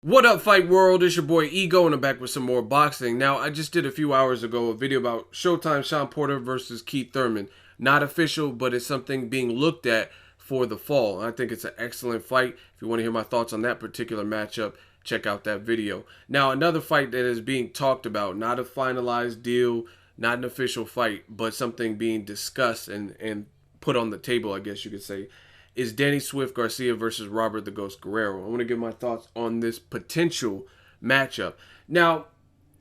What up, Fight World? It's your boy Ego, and I'm back with some more boxing. Now, I just did a few hours ago a video about Showtime Sean Porter versus Keith Thurman. Not official, but it's something being looked at for the fall. I think it's an excellent fight. If you want to hear my thoughts on that particular matchup, check out that video. Now, another fight that is being talked about, not a finalized deal, not an official fight, but something being discussed and put on the table, I guess you could say, is Danny Swift Garcia versus Robert the Ghost Guerrero. I want to give my thoughts on this potential matchup. Now,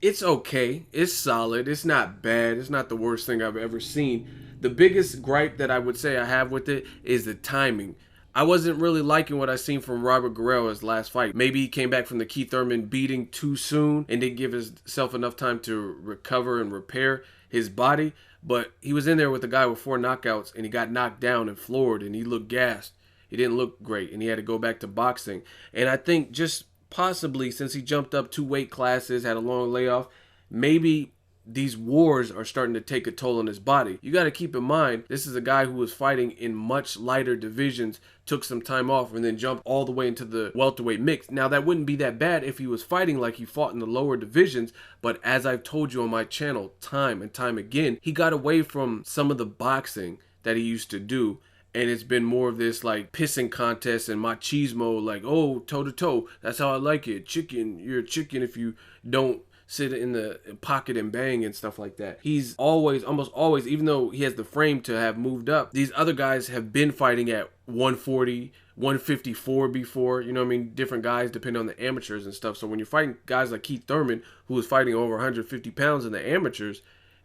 it's okay. It's solid. It's not bad. It's not the worst thing I've ever seen. The biggest gripe that I would say I have with it is the timing. I wasn't really liking what I seen from Robert Guerrero's last fight. Maybe he came back from the Keith Thurman beating too soon and didn't give himself enough time to recover and repair his body. But he was in there with a guy with 4 knockouts, and he got knocked down and floored, and he looked gassed. He didn't look great, and he had to go back to boxing. And I think just possibly since he jumped up 2 weight classes, had a long layoff, maybe these wars are starting to take a toll on his body. You got to keep in mind, this is a guy who was fighting in much lighter divisions, took some time off, and then jumped all the way into the welterweight mix. Now, that wouldn't be that bad if he was fighting like he fought in the lower divisions, but as I've told you on my channel time and time again, he got away from some of the boxing that he used to do. And it's been more of this like pissing contest and machismo, like, oh, toe to toe, that's how I like it. Chicken, you're a chicken if you don't sit in the pocket and bang and stuff like that. He's always, almost always, even though he has the frame to have moved up, these other guys have been fighting at 140, 154 before, you know what I mean? Different guys depending on the amateurs and stuff. So when you're fighting guys like Keith Thurman, who was fighting over 150 pounds in the amateurs,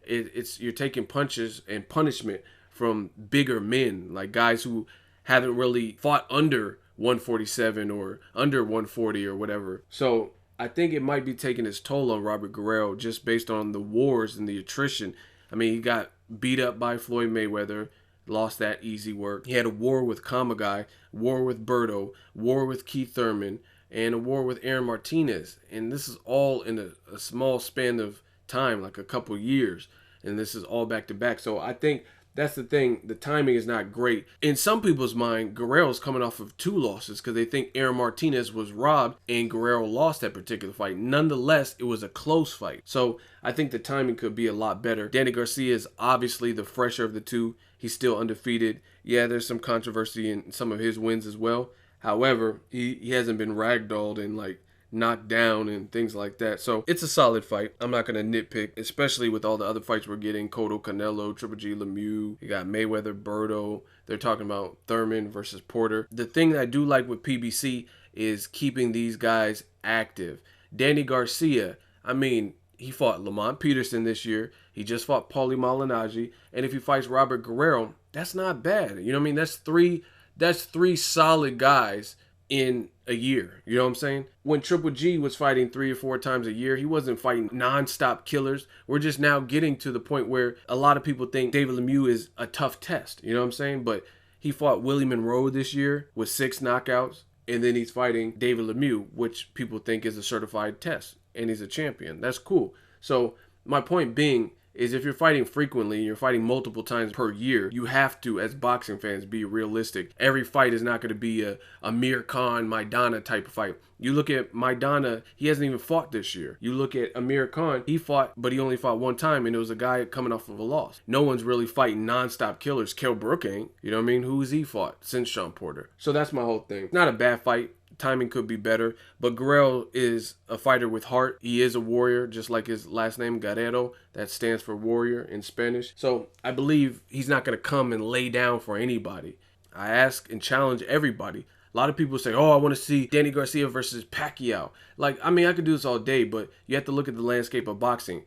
you're taking punches and punishment from bigger men, like guys who haven't really fought under 147 or under 140 or whatever. So I think it might be taking its toll on Robert Guerrero just based on the wars and the attrition. I mean, he got beat up by Floyd Mayweather, lost that easy work. He had a war with Kamagai, war with Berto, war with Keith Thurman, and a war with Aaron Martinez. And this is all in a small span of time, like a couple years. And this is all back to back. So I think that's the thing. The timing is not great. In some people's mind, Guerrero's coming off of 2 losses because they think Aaron Martinez was robbed and Guerrero lost that particular fight. Nonetheless, it was a close fight. So I think the timing could be a lot better. Danny Garcia is obviously the fresher of the two. He's still undefeated. Yeah, there's some controversy in some of his wins as well. However, he hasn't been ragdolled and like knocked down and things like that. So it's a solid fight. I'm not going to nitpick, especially with all the other fights we're getting. Cotto-Canelo, Triple G Lemieux. You got Mayweather, Berto. They're talking about Thurman versus Porter. The thing that I do like with PBC is keeping these guys active. Danny Garcia, I mean, he fought Lamont Peterson this year. He just fought Paulie Malignaggi. And if he fights Robert Guerrero, that's not bad. You know what I mean? That's three solid guys in a year. You know what I'm saying? When Triple G was fighting 3 or 4 times a year, he wasn't fighting non-stop killers. We're just now getting to the point where a lot of people think David Lemieux is a tough test. You know what I'm saying? But he fought Willie Monroe this year with 6 knockouts. And then he's fighting David Lemieux, which people think is a certified test. And he's a champion. That's cool. So my point being is if you're fighting frequently and you're fighting multiple times per year, you have to, as boxing fans, be realistic. Every fight is not going to be a Amir Khan, Maidana type of fight. You look at Maidana, he hasn't even fought this year. You look at Amir Khan, he fought, but he only fought 1 time, and it was a guy coming off of a loss. No one's really fighting non-stop killers. Kell Brook ain't. You know what I mean? Who's he fought since Sean Porter? So that's my whole thing. Not a bad fight. Timing could be better, but Guerrero is a fighter with heart. He is a warrior, just like his last name, Guerrero. That stands for warrior in Spanish. So I believe he's not going to come and lay down for anybody. I ask and challenge everybody. A lot of people say, oh, I want to see Danny Garcia versus Pacquiao. Like, I mean, I could do this all day, but you have to look at the landscape of boxing.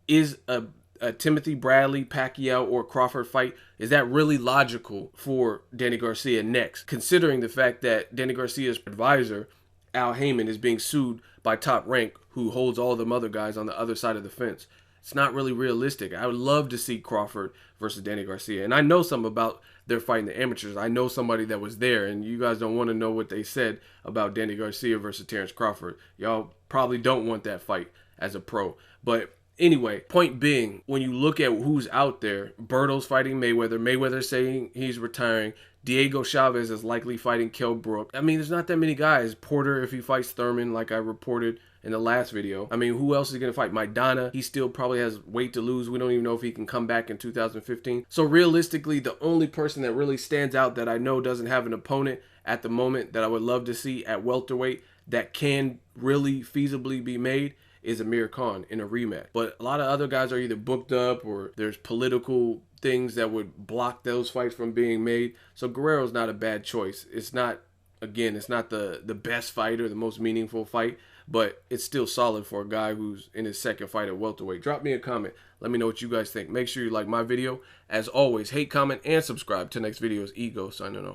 Is a Timothy Bradley, Pacquiao, or Crawford fight, is that really logical for Danny Garcia next? Considering the fact that Danny Garcia's advisor, Al Heyman, is being sued by Top Rank, who holds all them other guys on the other side of the fence. It's not really realistic. I would love to see Crawford versus Danny Garcia. And I know something about their fighting the amateurs. I know somebody that was there, and you guys don't want to know what they said about Danny Garcia versus Terrence Crawford. Y'all probably don't want that fight as a pro. But Anyway, point being, when you look at who's out there, Berto's fighting Mayweather. Mayweather saying he's retiring. Diego Chavez is likely fighting Kell Brook. I mean, there's not that many guys. Porter, if he fights Thurman, like I reported in the last video. I mean, who else is going to fight? Maidana, he still probably has weight to lose. We don't even know if he can come back in 2015. So realistically, the only person that really stands out that I know doesn't have an opponent at the moment that I would love to see at welterweight that can really feasibly be made is Amir Khan in a rematch. But a lot of other guys are either booked up or there's political things that would block those fights from being made. So Guerrero's not a bad choice. It's not, again, it's not the best fight or the most meaningful fight, but it's still solid for a guy who's in his second fight at welterweight. Drop me a comment. Let me know what you guys think. Make sure you like my video. As always, hate, comment, and subscribe. Till next video is Ego signing off.